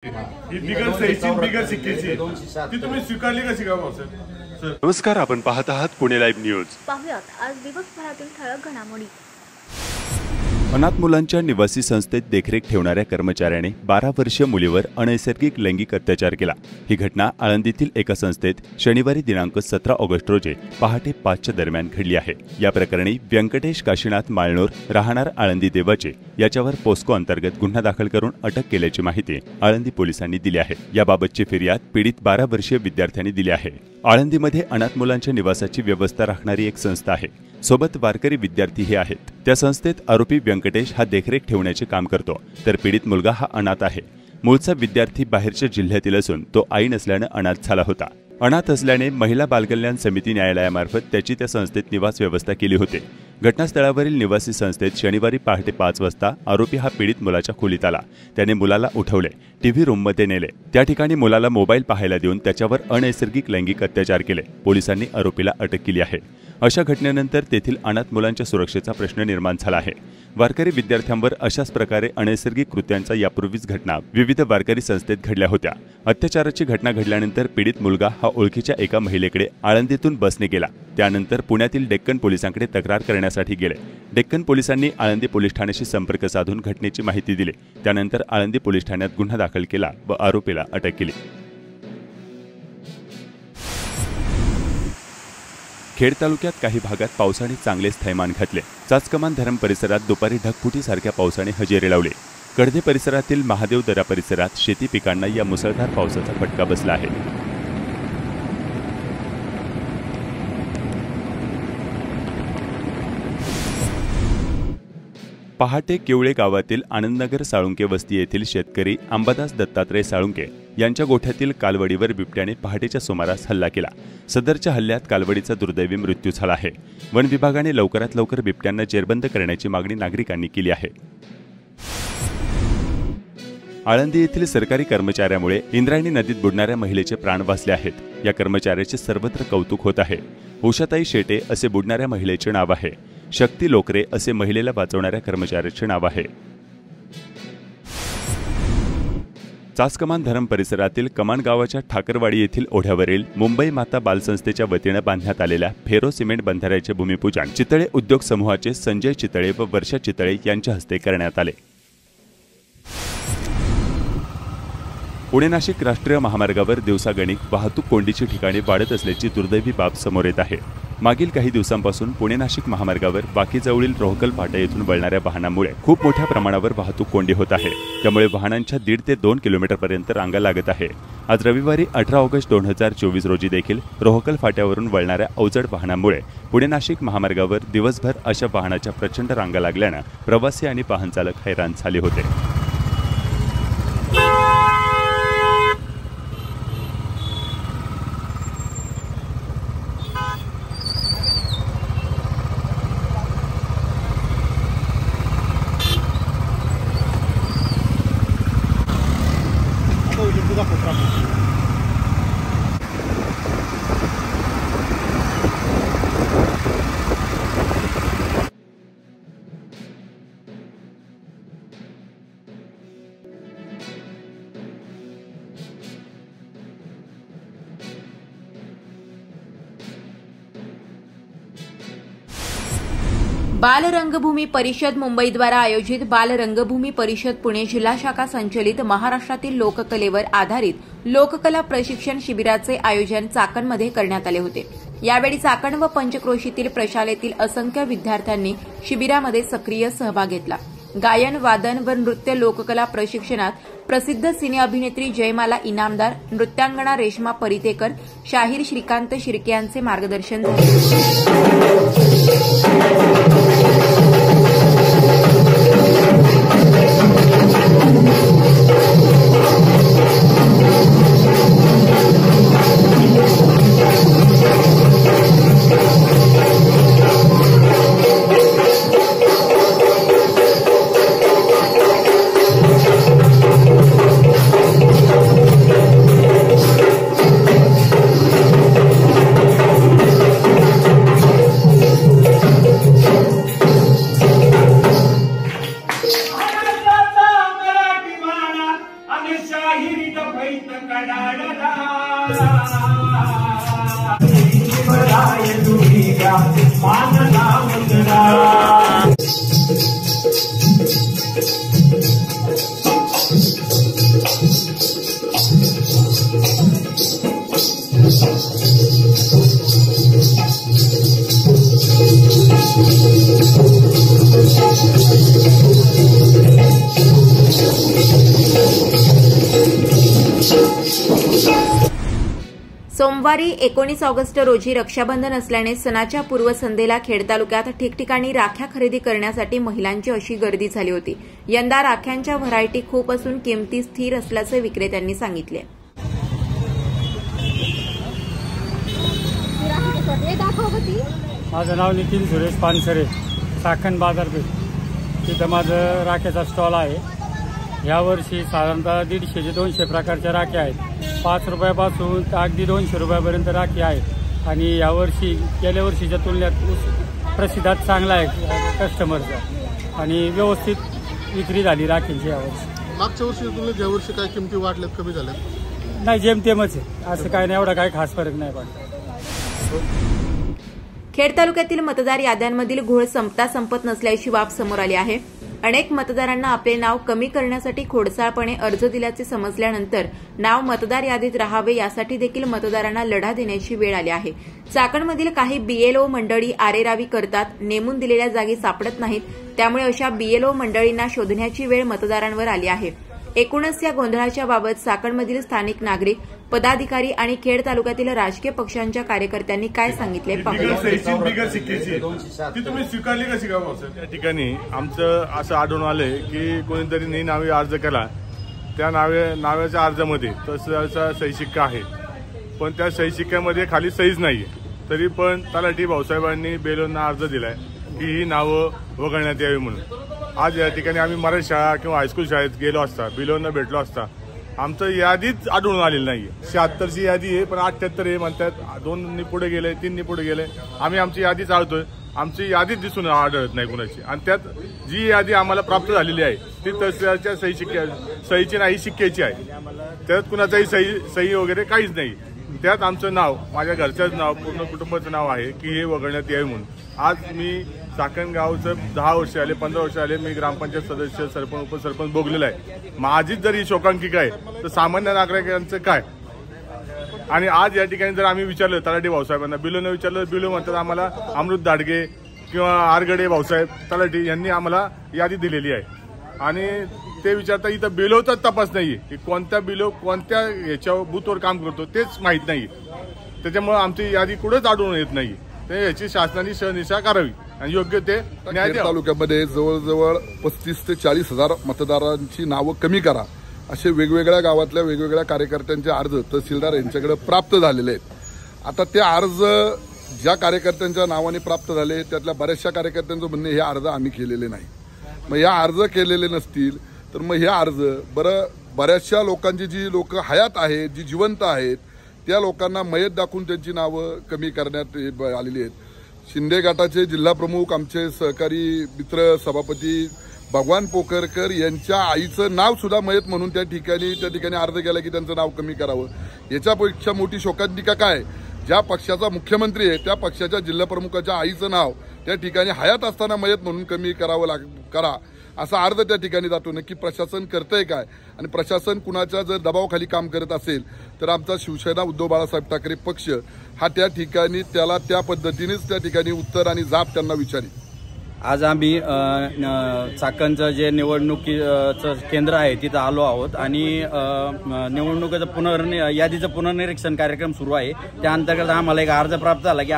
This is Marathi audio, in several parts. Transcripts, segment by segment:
ही बिगर सहीची बिगर शिक्केची ती तुम्ही स्वीकारली कशी का भाऊ सर? नमस्कार, आपण पाहत आहात पुणे लाईव्ह न्यूज. पाहुयात आज दिवसभरातील ठळक घडामोडी. अनाथ मुलांच्या निवासी संस्थेत देखरेख ठेवणाऱ्या कर्मचाऱ्याने 12 वर्षीय मुलीवर अनैसर्गिक लैंगिक अत्याचार केला. ही घटना आळंदीतील एका संस्थेत शनिवारी दिनांक 17 ऑगस्ट रोजी पहाटे 5च्या दरम्यान घडली आहे. या प्रकरणी व्यंकटेश काशीनाथ माळनोर राहणार आळंदी देवाचे याच्यावर पोस्को अंतर्गत गुन्हा दाखल करून अटक केल्याची माहिती आळंदी पोलिसांनी दिली आहे. याबाबतची फिर्याद पीडित 12 वर्षीय विद्यार्थ्यांनी दिली आहे. आळंदीमध्ये अनाथ मुलांच्या निवासाची व्यवस्था राखणारी एक संस्था आहे. सोबत वारकरी विद्यार्थीही आहेत. त्या संस्थेत आरोपी व्यंकटेश हा देखरेख ठेवण्याचे काम करतो, तर पीडित मुलगा हा अनाथ आहे. मूळचा विद्यार्थी बाहेरच्या जिल्ह्यातील असून तो आई नसल्याने अनाथ झाला होता. अनाथ असल्याने महिला बालकल्याण समिती न्यायालयामार्फत त्याची त्या संस्थेत निवास व्यवस्था केली होती. घटनास्थळावरील निवासी संस्थेत शनिवारी पहाटे 5 वाजता आरोपी हा पीडित मुलाच्या खोलीत आला. त्याने मुलाला उठवले, टीव्ही रूममध्ये नेले. त्या ठिकाणी मुलाला मोबाईल पाहायला देऊन त्याच्यावर अनैसर्गिक लैंगिक अत्याचार केले. पोलिसांनी आरोपीला अटक केली आहे. अशा घटनेनंतर तेथील अनाथ मुलांच्या सुरक्षेचा प्रश्न निर्माण झाला आहे. वारकरी विद्यार्थ्यांवर अशाच प्रकारे अनैसर्गिक कृत्यांचा यापूर्वीच घटना विविध वारकरी संस्थेत घडल्या होत्या. अत्याचाराची घटना घडल्यानंतर पीडित मुलगा हा ओळखीच्या एका महिलेकडे आळंदीतून बसने गेला. त्यानंतर पुण्यातील डेक्कन पोलिसांकडे तक्रार करण्यासाठी गेले. डेक्कन पोलिसांनी आळंदी पोलीस ठाण्याशी संपर्क साधून घटनेची माहिती दिली. त्यानंतर आळंदी पोलीस ठाण्यात गुन्हा दाखल केला व आरोपीला अटक केली. खेड तालुक्यात काही भागात पावसाने चांगलेच थैमान घातले. चाचकमान धरण परिसरात दुपारी ढगफुटीसारख्या पावसाने हजेरी लावले. कडधे परिसरातील महादेव दरा परिसरात शेती पिकांना या मुसळधार पावसाचा फटका बसला आहे. पहाटे किवळे गावातील आनंदनगर साळुंके वस्ती येथील शेतकरी अंबादास दत्तात्रय साळुंके यांच्या गोठ्यातील कालवडीवर बिबट्याने पहाटेच्या सुमारास हल्ला केला. सदरच्या हल्ल्यात कालवडीचा दुर्दैवी मृत्यू झाला आहे. वन विभागाने लवकरात लवकर बिबट्यांना जेरबंद करण्याची मागणी नागरिकांनी केली आहे. आळंदी येथील सरकारी कर्मचाऱ्यामुळे इंद्रायणी नदीत बुडणाऱ्या महिलेचे प्राण वाचले आहेत. या कर्मचाऱ्याचे सर्वत्र कौतुक होत आहे. उषाताई शेटे असे बुडणाऱ्या महिलेचे नाव आहे. शक्ती लोकरे असे महिलेला वाचवणाऱ्या कर्मचाऱ्याचे नाव आहे. चासकमान धरण परिसरातील कमान गावाच्या ठाकरवाडी येथील ओढ्यावरील मुंबई माता बालसंस्थेच्या वतीने बांधण्यात आलेल्या फेरो सिमेंट बंधाऱ्याचे भूमिपूजन चितळे उद्योग समूहाचे संजय चितळे व वर्षा चितळे यांच्या हस्ते करण्यात आले. पुणे नाशिक राष्ट्रीय महामार्गावर दिवसागणिक वाहतूक कोंडीची ठिकाणे वाढत असल्याची दुर्दैवी बाब समोर येत आहे. मागील काही दिवसांपासून पुणे नाशिक महामार्गावर बाकीजवळील रोहकल फाटा येथून वळणाऱ्या वाहनांमुळे खूप मोठ्या प्रमाणावर वाहतूक कोंडी होत आहे. त्यामुळे वाहनांच्या 1.5 ते 2 किलोमीटरपर्यंत रांगा लागत आहे. आज रविवारी 18 ऑगस्ट 2024 रोजी देखील रोहकल फाट्यावरून वळणाऱ्या अवजड वाहनांमुळे पुणे नाशिक महामार्गावर दिवसभर अशा वाहनाच्या प्रचंड रांगा लागल्याने प्रवासी आणि वाहन चालक हैराण झाले होते. बाल रंगभूमी परिषद मुंबई द्वारा आयोजित बाल रंगभूमी परिषद पुणे जिल्हा शाखा संचलित महाराष्ट्रातील लोककलेवर आधारित लोककला प्रशिक्षण शिबिराचे आयोजन चाकणमध्ये करण्यात आले होते. यावेळी चाकण व पंचक्रोशीतील प्रशालेतील असंख्य विद्यार्थ्यांनी शिबिरामध्ये सक्रिय सहभाग घेतला. गायन, वादन व नृत्य लोककला प्रशिक्षणात प्रसिद्ध सिने अभिनेत्री जयमाला इनामदार, नृत्यांगना रेश्मा परितेकर, शाहीर श्रीकांत शिर्के यांचे मार्गदर्शन झाले. सोमवारी 19 ऑगस्ट रोजी रक्षाबंधन असल्याने सणाच्या पूर्वसंध्येला खेड तालुक्यात ठिकठिकाणी राख्या खरेदी करण्यासाठी महिलांची अशी गर्दी झाली होती। यंदा राख्यांच्या व्हरायटी खूप असून किमती स्थिर असल्याचे विक्रेत्यांनी सांगितले। माझं नाव नितीन सुरेश पानसरे, चाकण बाजारपेठ, तिथं माझं राख्याचा स्टॉल आहे। यावर्षी साधारणतः 150 ते 200 प्रकारच्या राख्या आहेत। 5 रुपयापासून अगदी 200 रुपयापर्यंत राखी आहेत आणि यावर्षी गेल्या वर्षीच्या तुलनेत प्रतिसाद चांगला आहे कस्टमरचा आणि व्यवस्थित विक्री झाली राखींची यावर्षी। मागच्या वर्षी तुलनेत यावर्षी काय किमती वाढल्यात, कमी झाल्यात? नाही, जेमतेमच आहे, असं काय नाही, एवढा काय खास फरक नाही पडला। खेड तालुक्यातील मतदार याद्यांमधील घोळ संपत नसल्याची बाब समोर आली आहे। अनेक मतदारांना आपले नाव कमी करण्यासाठी खोडसाळपणे अर्ज दिल्याचे समजल्यानंतर नाव मतदार यादीत राहावे यासाठी देखील मतदारांना लढा देण्याची वेळ आली आहे। चाकणमधील काही बीएलओ मंडळी आरेरावी करतात, नेमून दिलेल्या जागी सापडत नाहीत, त्यामुळे अशा बीएलओ मंडळींना शोधण्याची वेळ मतदारांवर आली आहे। एकूणच या गोंधळाच्या बाबत चाकणमधील स्थानिक नागरिक, पदाधिकारी आणि खेड तालुक्यातील राजकीय पक्षांच्या कार्यकर्त्यांनी काय सांगितले पाहूया। ती तुम्ही स्वीकारली कशी का? त्या ठिकाणी आमचं असं आढळून आलंय की कोणीतरी नावे अर्ज केला, त्या नावाच्या अर्जामध्ये तसा सही शिक्का आहे, पण त्या सही शिक्क्यामध्ये खाली सहीच नाहीये, तरी पण तलाठी भाऊसाहेबांनी बेलोंना अर्ज दिलाय की ही नावं वगळण्यात यावी म्हणून। आज या ठिकाणी आम्ही मराठी शाळा किंवा हायस्कूल शाळेत गेलो असता, बिलोंना भेटलो असता, आमचं यादीच आढळून आलेली नाहीये। 76ची यादी आहे, पण 78 हे म्हणतात, 2 पुढे गेले, 3 पुढे गेले। आम्ही आमची यादी चालतोय, आमची यादीच दिसून आढळत नाही कुणाची, आणि त्यात जी यादी आम्हाला प्राप्त झालेली आहे ती तशाच्या सहीची नाही, शिक्क्याची आहे, त्यात कुणाचाही सही वगैरे काहीच नाही। त्यात आमचं नाव, माझ्या घरच्याच नाव, पूर्ण कुटुंबाचं नाव आहे की हे वगळण्यात यावे म्हणून। आज मी चाकण गावचं 10 वर्ष आले, 15 वर्ष आले, मी ग्रामपंचायत सदस्य, सरपंच, उपसरपंच भोगलेला आहे। माझीच जर ही शोकांकिका आहे तर सामान्य नागरिकांचं काय? आणि आज या ठिकाणी जर आम्ही विचारलं तलाठी भाऊसाहेबांना, बिलोनं विचारलं, बिलो म्हणतात आम्हाला अमृत दाडगे किंवा आरगडे भाऊसाहेब तलाठी यांनी आम्हाला यादी दिलेली आहे, आणि ते विचारता इथं बिलोचा तपास नाहीये की कोणत्या बिलो कोणत्या याच्यावर बूथवर काम करतो तेच माहीत नाही, त्याच्यामुळे आमची यादी कुठेच आढळून येत नाही। ते याची शासनाने शहनिशा करावी आणि योग्य ते न्याय द्यावा। तालुक्यामध्ये जवळजवळ 35 ते 40 हजार मतदारांची नावं कमी करा असे वेगवेगळ्या गावातल्या वेगवेगळ्या कार्यकर्त्यांचे अर्ज तहसीलदार यांच्याकडे प्राप्त झालेले आहेत। आता ते अर्ज ज्या कार्यकर्त्यांच्या नावाने प्राप्त झाले त्यातल्या बऱ्याचशा कार्यकर्त्यांचं म्हणणे हे अर्ज आम्ही केलेले नाही, मग या अर्ज केलेले नसतील तर मग हे अर्ज बऱ्याचशा लोकांची जी लोक हयात आहेत, जी जिवंत आहेत, त्या लोकांना मयत दाखवून त्यांची नावं कमी करण्यात आलेली आहेत। शिंदे गटाचे जिल्हा प्रमुख, आमचे सहकारी मित्र सभापती भगवान पोखरकर यांच्या आईचं नाव सुद्धा मयत म्हणून त्या ठिकाणी अर्ज केला की त्यांचं नाव कमी करावं। याच्यापेक्षा मोठी शोकांतिका काय? ज्या पक्षाचा मुख्यमंत्री आहे त्या पक्षाच्या जिल्हा प्रमुखाच्या आईचं नाव त्या ठिकाणी हयात असताना मयत म्हणून कमी करा असा अर्ज त्या ठिकाणी जातो। नक्की प्रशासन करतंय काय? आणि प्रशासन कुणाच्या जर दबावाखाली काम करत असेल तर आमचा शिवसेना उद्धव बाळासाहेब ठाकरे पक्ष हा त्या ठिकाणी त्याला त्या पद्धतीनेच त्या ठिकाणी उत्तर आणि जाब त्यांना विचारी। आज आम्ही चाकणचं जे निवडणुकीचं केंद्र आहे तिथं आलो आहोत आणि निवडणुकीचं यादीचं पुनर्निरीक्षण कार्यक्रम सुरू आहे। त्या अंतर्गत आम्हाला एक अर्ज प्राप्त झाला की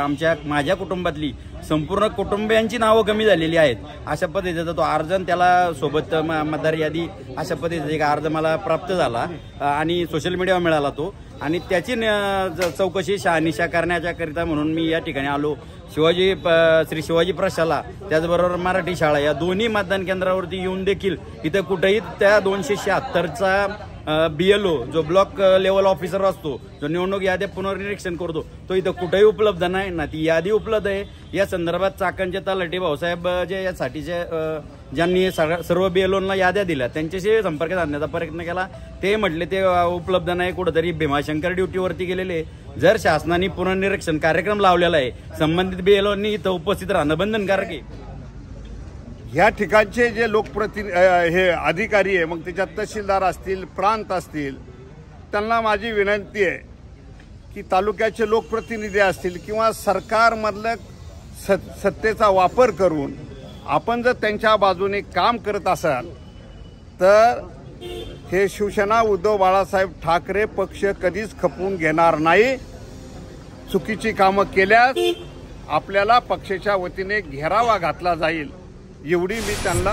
माझ्या कुटुंबातली संपूर्ण कुटुंबियांची नावं कमी झालेली आहेत, अशा पद्धतीचा तो अर्ज त्याला सोबत मतदार यादी अशा पद्धतीचा एक अर्ज मला प्राप्त झाला आणि सोशल मीडियावर मिळाला तो, आणि त्याची चौकशी शहानिशा करण्याकरिता म्हणून मी या ठिकाणी आलो। श्री शिवाजी प्रशाला त्याचबरोबर मराठी शाळा या दोन्ही मतदान केंद्रावरती येऊन देखील इथं कुठेही त्या 276चा बीएलओ जो ब्लॉक लेवल ऑफिसर असतो, जो निवडणूक यादी पुनर्निरीक्षण करतो, तो इथं कुठेही उपलब्ध नाही ना ती यादी उपलब्ध आहे। या संदर्भात चाकणचे तलाठी भाऊसाहेब जे यासाठीचे ज्यांनी सर्व BLOंना याद्या दिल्या त्यांच्याशी संपर्क साधण्याचा प्रयत्न केला. ते म्हटले ते उपलब्ध नाही, कुठंतरी भीमाशंकर ड्युटीवरती गेलेले. जर शासनाने पुनर्निरीक्षण कार्यक्रम लावलेला आहे, संबंधित BLOंनी इथं उपस्थित राहणं बंधनकारक आहे. ह्या ठिकाणचे जे हे अधिकारी आहे, मग त्याच्यात तहसीलदार असतील, प्रांत असतील, त्यांना माझी विनंती आहे की तालुक्याचे लोकप्रतिनिधी असतील किंवा सरकारमधलं सत्तेचा वापर करून आपण जर त्यांच्या बाजूने काम करत असाल तर हे शिवसेना उद्धव बाळासाहेब ठाकरे पक्ष कधीच खपवून घेणार नाही. चुकीची कामं केल्यास आपल्याला पक्षाच्या वतीने घेरावा घातला जाईल, एवढी मी त्यांना.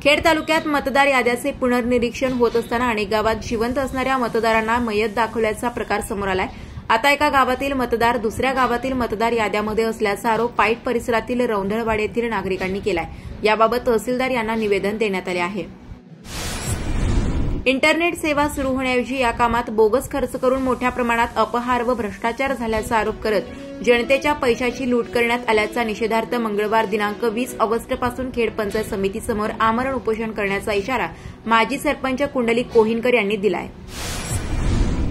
खेड तालुक्यात मतदार याद्याचे पुनर्निरीक्षण होत असताना अनेक गावात जिवंत असणाऱ्या मतदारांना मयत दाखवल्याचा प्रकार समोर आलाय. आता एका गावातील मतदार दुसऱ्या गावातील मतदार याद्यामध्ये असल्याचा आरोप पाईट परिसरातील रौंधळवाडी येथील नागरिकांनी केलाय. याबाबत तहसीलदार यांना निवेदन देण्यात आले आहे. इंटरनेट सेवा सुरू होण्याऐवजी या कामात बोगस खर्च करून मोठ्या प्रमाणात अपहार व भ्रष्टाचार झाल्याचा आरोप करत जनतेच्या पैशाची लूट करण्यात आल्याचा निषेधार्थ मंगळवार दिनांक 20 ऑगस्टपासून खेड पंचायत समितीसमोर आमरण उपोषण करण्याचा इशारा माजी सरपंच कुंडलिक कोहिनकर यांनी दिलाय.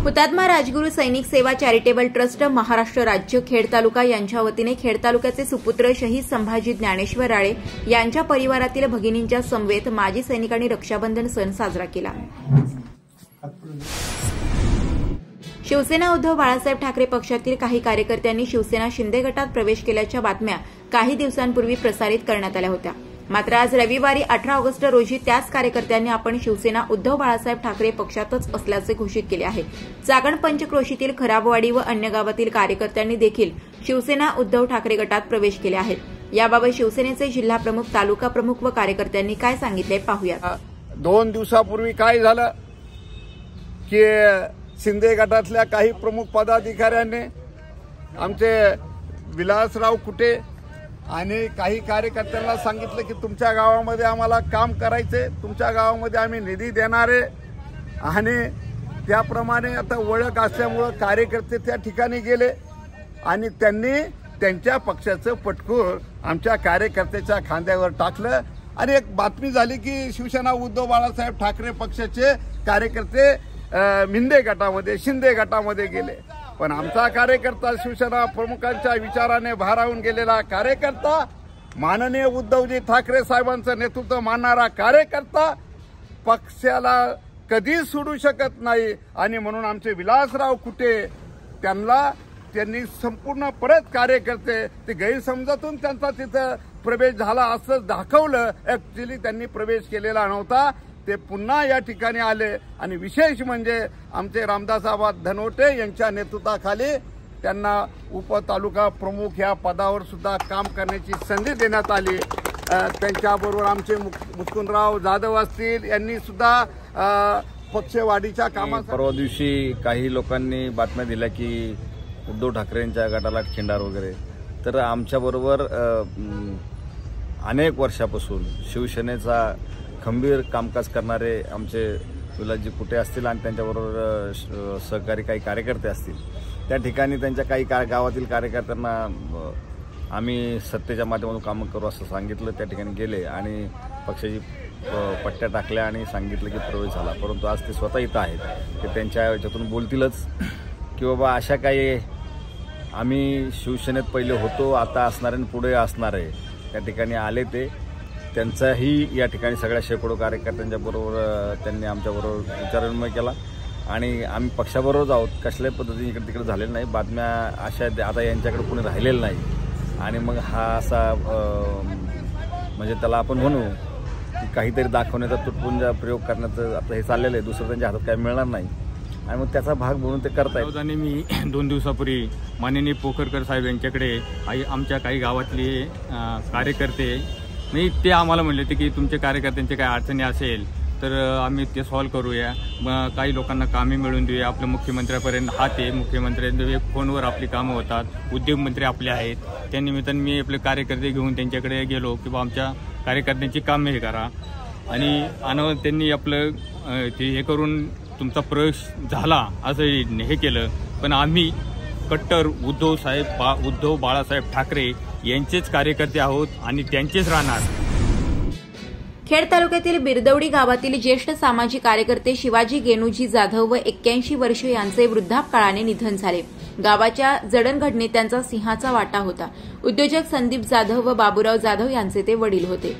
हुतात्मा राजगुरू सैनिक सेवा चॅरिटेबल ट्रस्ट महाराष्ट्र राज्य खेड तालुका यांच्या वतीने खेड तालुक्याचे सुपुत्र शहीद संभाजी ज्ञानेश्वर राळे यांच्या परिवारातील भगिनींच्या समवेत माजी सैनिकांनी रक्षाबंधन सण साजरा केला. शिवसेना उद्धव बाळासाहेब ठाकरे पक्षातील काही कार्यकर्त्यांनी शिवसेना शिंदे गटात प्रवेश केल्याच्या बातम्या काही दिवसांपूर्वी प्रसारित करण्यात आल्या होत्या. मात्र आज रविवारी 18 ऑगस्ट रोजी त्याच कार्यकर्त्यांनी आपण शिवसेना उद्धव बाळासाहेब ठाकरे पक्षातच असल्याचे घोषित केले आहे. चाकण पंचक्रोशीतील खराबवाडी व अन्य गावातील कार्यकर्त्यांनी देखील शिवसेना उद्धव ठाकरे गटात प्रवेश केले आहेत. याबाबत शिवसेनेचे जिल्हा प्रमुख, तालुका प्रमुख व कार्यकर्त्यांनी काय सांगितले पाहूया. 2 दिवसापूर्वी काय झालं की शिंदे गटातल्या काही प्रमुख पदाधिकाऱ्यांनी आमचे विलासराव कुटे आणि काही कार्यकर्त्यांना सांगितलं की तुमच्या गावामध्ये आम्हाला काम करायचे, तुमच्या गावामध्ये आम्ही निधी देणारे, आणि त्याप्रमाणे आता ओळख असल्यामुळं कार्यकर्ते त्या ठिकाणी गेले आणि त्यांनी त्यांच्या पक्षाचं पटकून आमच्या कार्यकर्त्याच्या खांद्यावर टाकलं आणि एक बातमी झाली की शिवसेना उद्धव बाळासाहेब ठाकरे पक्षाचे कार्यकर्ते मिंदे गटामध्ये, शिंदे गटामध्ये गेले. पण आमचा कार्यकर्ता, शिवसेना प्रमुखांच्या विचाराने भारावून गेलेला कार्यकर्ता, माननीय उद्धवजी ठाकरे साहेबांचं नेतृत्व मानणारा कार्यकर्ता पक्षाला कधीच सोडू शकत नाही. आणि म्हणून आमचे विलासराव कुटे त्यांनी संपूर्ण परत कार्यकर्ते ते गैरसमजातून त्यांचा तिथं प्रवेश झाला असं दाखवलं. ऍक्च्युअली त्यांनी प्रवेश केलेला नव्हता. ते पुन्हा या ठिकाणी आले आणि विशेष म्हणजे आमचे रामदासाबा धनवटे यांच्या नेतृत्वाखाली त्यांना उपतालुका प्रमुख या पदावर सुद्धा काम करण्याची संधी देण्यात आली. त्यांच्याबरोबर आमचे मुकुंदराव जाधव असतील, यांनी सुद्धा पक्षवाढीच्या कामात. परवा दिवशी काही लोकांनी बातम्या दिल्या की उद्धव ठाकरेंच्या गटाला खिंडार वगैरे, तर आमच्याबरोबर अनेक वर्षापासून शिवसेनेचा खंबीर कामकाज करणारे आमचे विलासजी कुटे असतील आणि त्यांच्याबरोबर सहकारी काही कार्यकर्ते असतील, त्या ठिकाणी त्यांच्या काही गावातील कार्यकर्त्यांना आम्ही सत्तेच्या माध्यमातून कामं करू असं सांगितलं. त्या ठिकाणी गेले आणि पक्षाची पट्ट्या टाकल्या आणि सांगितलं की प्रवेश झाला. परंतु आज ते स्वतः इथं आहेत, ते त्यांच्या याच्यातून बोलतीलच की बाबा अशा काही आम्ही शिवसेनेत पहिले होतो, आता असणार आणि पुढे असणार आहे. त्या ठिकाणी आले ते, त्यांचाही या ठिकाणी सगळ्या शेकडो कार्यकर्त्यांच्या बरोबर त्यांनी आमच्याबरोबर विचारविनिमय केला आणि आम्ही पक्षाबरोबरच आहोत. कसल्याही पद्धतीने इकडे तिकडे झालेलं नाही. बातम्या अशा आता यांच्याकडे कोणी राहिलेलं नाही आणि मग हा असा म्हणजे त्याला आपण म्हणू की काहीतरी दाखवण्याचा तुटपुंजा प्रयोग करण्याचं आता हे चाललेलं आहे. दुसरं त्यांच्या हातात काही मिळणार नाही आणि मग त्याचा भाग म्हणून ते करतायत. आणि मी 2 दिवसापूर्वी माननीय पोखरकर साहेब यांच्याकडे आमच्या काही गावातले कार्यकर्ते नाही, ते आम्हाला म्हणले होते की तुमच्या कार्यकर्त्यांच्या काही अडचणी असेल तर आम्ही ते सॉल्व्ह करूया, काही लोकांना कामे मिळवून देऊया. आपल्या मुख्यमंत्र्यापर्यंत हात आहे, मुख्यमंत्र्यांच्या फोनवर आपली कामं होतात, उद्योगमंत्री आपले आहेत. त्यानिमित्ताने मी आपले कार्यकर्ते घेऊन त्यांच्याकडे गेलो की बा आमच्या कार्यकर्त्यांची कामे हे करा आणि त्यांनी आपलं ते हे करून तुमचा प्रवेश झाला असं हे केलं. पण आम्ही कट्टर उद्धव बाळासाहेब ठाकरे यांचेच कार्यकर्ते आहोत आणि त्यांचेच राहणार. खेड तालुक्यातील बिरदवडी गावातील ज्येष्ठ सामाजिक कार्यकर्ते शिवाजी गेनुजी जाधव व 81 वर्षे यांचे वृद्धापकाळाने निधन झाले. गावाच्या जडणघडणीत त्यांचा सिंहाचा वाटा होता. उद्योजक संदीप जाधव व बाबूराव जाधव यांचे ते वडील होते.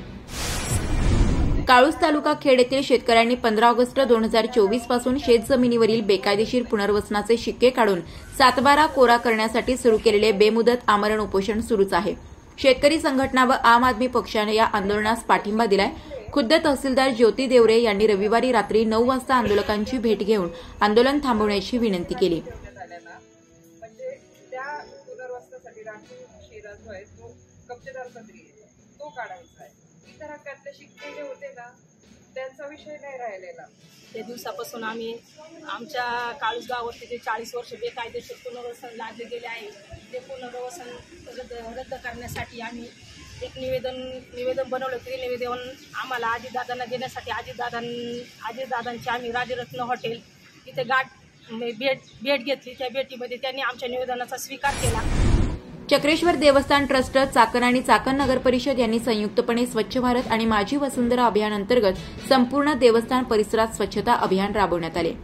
काळूस तालुका खेड येथील शेतकऱ्यांनी 15 ऑगस्ट 2024 पासून शेतजमिनीवरील बेकायदेशीर पुनर्वसनाचे शिक्के काढून सातबारा कोरा करण्यासाठी सुरू केलेले बेमुदत आमरण उपोषण सुरूच आहे. शेतकरी संघटना व आम आदमी पक्षाने या आंदोलनास पाठिंबा दिलाय. खुद्द तहसीलदार ज्योती देवरे यांनी रविवारी रात्री 9 वाजता आंदोलकांची भेट घेऊन आंदोलन थांबवण्याची विनंती केली. शिक्के जे होते ना त्यांचा विषय नाही राहिलेला. त्या दिवसापासून आम्ही आमच्या काळूस गावावरती जे 40 वर्ष बेकायदेशीर पुनर्वसन लादले गेले आहे ते पुनर्वसन रद्द करण्यासाठी आम्ही एक निवेदन बनवलं. ते निवेदन आम्हाला अजितदादांना देण्यासाठी अजितदादांची आम्ही राजरत्न हॉटेल इथे भेट घेतली. त्या भेटीमध्ये त्यांनी आमच्या निवेदनाचा स्वीकार केला. चक्रेश्वर देवस्थान ट्रस्ट, चाकण आणि चाकण नगर परिषद यांनी संयुक्तपणे स्वच्छ भारत आणि माझी वसुंधरा अभियान अंतर्गत संपूर्ण देवस्थान परिसरात स्वच्छता अभियान राबवण्यात आले.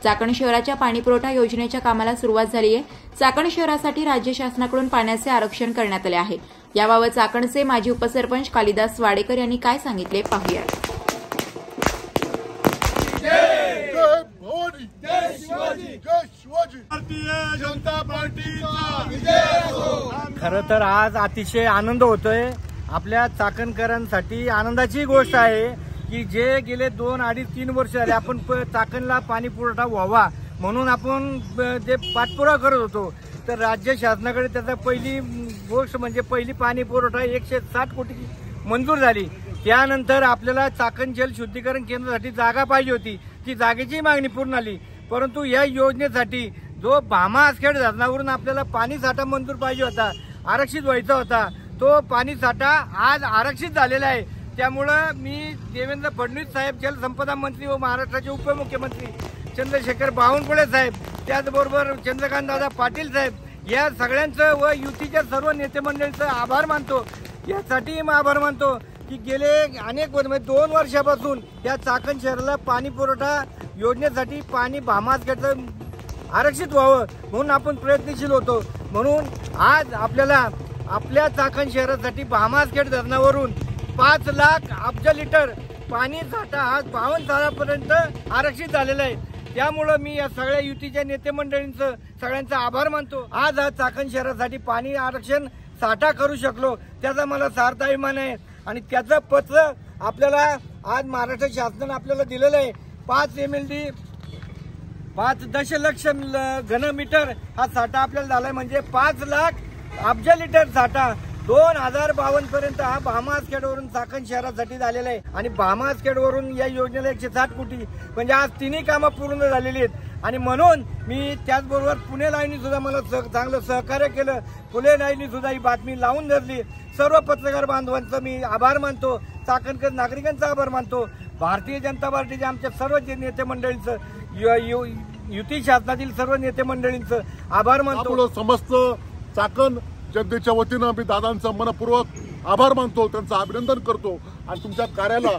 चाकण शहराच्या पाणीपुरवठा योजनेच्या कामाला सुरुवात झाली आहे. चाकण शहरासाठी राज्य शासनाकडून पाण्याचे आरक्षण करण्यात आले आहे. याबाबत चाकणचे माजी उपसरपंच कालिदास वाडेकर यांनी काय सांगितले पाहूया. खरं तर आज अतिशय आनंद होतोय. आपल्या चाकणकरांसाठी आनंदाची गोष्ट आहे की जे गेले 2-2.5-3 वर्ष झाले आपण चाकणला पाणी पुरवठा व्हावा म्हणून आपण जे पाठपुरावा करत होतो, तर राज्य शासनाकडे त्याचा पहिली गोष्ट म्हणजे पहिली पाणी पुरवठा 160 कोटी मंजूर झाली. त्यानंतर आपल्याला चाकण जल शुद्धीकरण केंद्रासाठी जागा पाहिजे होती. ती जागेची मागणी पूर्ण झाली. परंतु या योजनेसाठी जो भामा आसखेड धरणावरून आपल्याला पाणी साठा मंजूर पाहिजे होता, आरक्षित व्हायचा होता, तो पाणी साठा आज आरक्षित झालेला आहे. त्यामुळं मी देवेंद्र फडणवीस साहेब, जलसंपदा मंत्री व महाराष्ट्राचे उपमुख्यमंत्री चंद्रशेखर बावनकुळे साहेब, त्याचबरोबर चंद्रकांत दादा पाटील साहेब या सगळ्यांचं व युतीच्या सर्व नेते मंडळींचं आभार मानतो. यासाठी आभार मानतो की गेले अनेक 2 वर्षापासून या चाकण शहराला पाणी पुरवठा योजनेसाठी पाणी भामासखेडचं आरक्षित व्हावं म्हणून आपण प्रयत्नशील होतो. म्हणून आज आपल्याला आपल्या चाकण शहरासाठी भामासखेड धरणावरून 5 लाख अब्ज लिटर पाणी साठा आज 52 सालापर्यंत आरक्षित झालेला आहे. त्यामुळं मी या सगळ्या युतीच्या नेते मंडळींचं सगळ्यांचा आभार मानतो. आज चाकण शहरासाठी पाणी आरक्षण साठा करू शकलो त्याचा मला सार्थ अभिमान आहे. आणि त्याचं पत्र आपल्याला आज महाराष्ट्र शासनानं आपल्याला दिलेलं आहे. 5 MLD 5 दशलक्ष घनमीटर हा साठा आपल्याला झालाय. म्हणजे 5 लाख अब्ज लिटर साठा 2052 पर्यंत हा भामासखेडवरून चाकण शहरासाठी झालेला आहे. आणि भामासखेडवरून या योजनेला 160 कोटी म्हणजे आज तिन्ही कामं पूर्ण झालेली आहेत. आणि म्हणून मी त्याचबरोबर पुणे लाईव्हनी सुद्धा मला चांगलं सहकार्य केलं. पुणे लाईव्हनी सुद्धा ही बातमी लावून धरली. सर्व पत्रकार बांधवांचं मी आभार मानतो. चाकणकर नागरिकांचा आभार मानतो. भारतीय जनता पार्टीच्या आमच्या सर्व नेते मंडळींचं, युती शासनातील सर्व नेते मंडळींचं आभार मानतो. समस्त चाकण जनतेच्या वतीनं मी दादांचा मनपूर्वक आभार मानतो, त्यांचं अभिनंदन करतो आणि तुमच्या कार्याला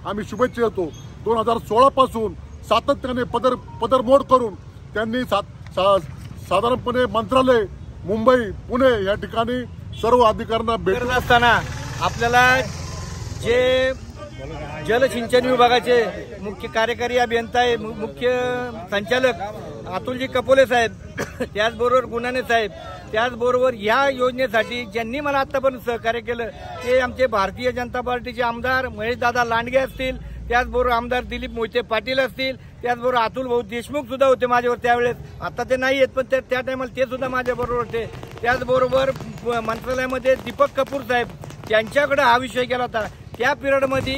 आम्ही शुभेच्छा देतो. 2016 पासून सातत्याने पदरमोड करून त्यांनी साधारणपणे मंत्रालय, मुंबई, पुणे या ठिकाणी सर्व अधिकाऱ्यांना भेटत असताना आपल्याला जे जलसिंचन विभागाचे मुख्य कार्यकारी अभियंता आहे, मुख्य संचालक अतुलजी कपोले साहेब, त्याचबरोबर गुणाने साहेब, त्याचबरोबर या योजनेसाठी ज्यांनी मला आतापर्यंत सहकार्य केलं ते आमचे भारतीय जनता पार्टीचे आमदार महेशदादा लांडगे असतील, त्याचबरोबर आमदार दिलीप मोहिते पाटील असतील, त्याचबरोबर अतुल भाऊ देशमुख सुद्धा होते माझ्यावर त्यावेळेस. आता ते नाही आहेत पण त्या टायमाला ते सुद्धा माझ्याबरोबर होते. त्याचबरोबर मंत्रालयामध्ये दीपक कपूर साहेब, त्यांच्याकडे हा विषय गेला होता. त्या पिरियडमध्ये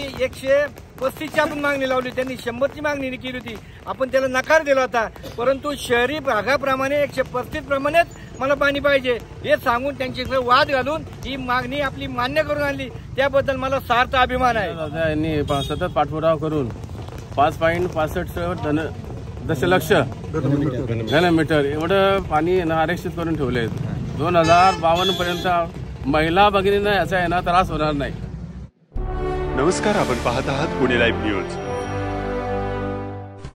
35ची आपण मागणी लावली, त्यांनी 100ची मागणी केली होती, आपण त्याला नकार दिला होता. परंतु शहरी भागाप्रमाणे 135 प्रमाणेच मला पाणी पाहिजे हे सांगून त्यांच्याकडे वाद घालून ही मागणी आपली मान्य करून आणली. त्याबद्दल मला सार्थ अभिमान आहे. यांनी सतत पाठपुरावा करून 5.65 दशलक्ष घनमीटर एवढं पाणी आरक्षित करून ठेवले. 2052 पर्यंत महिला भगिनींना याचा त्रास होणार नाही. नमस्कार, आपण पाहत आहात पुणे लाईव्ह न्यूज.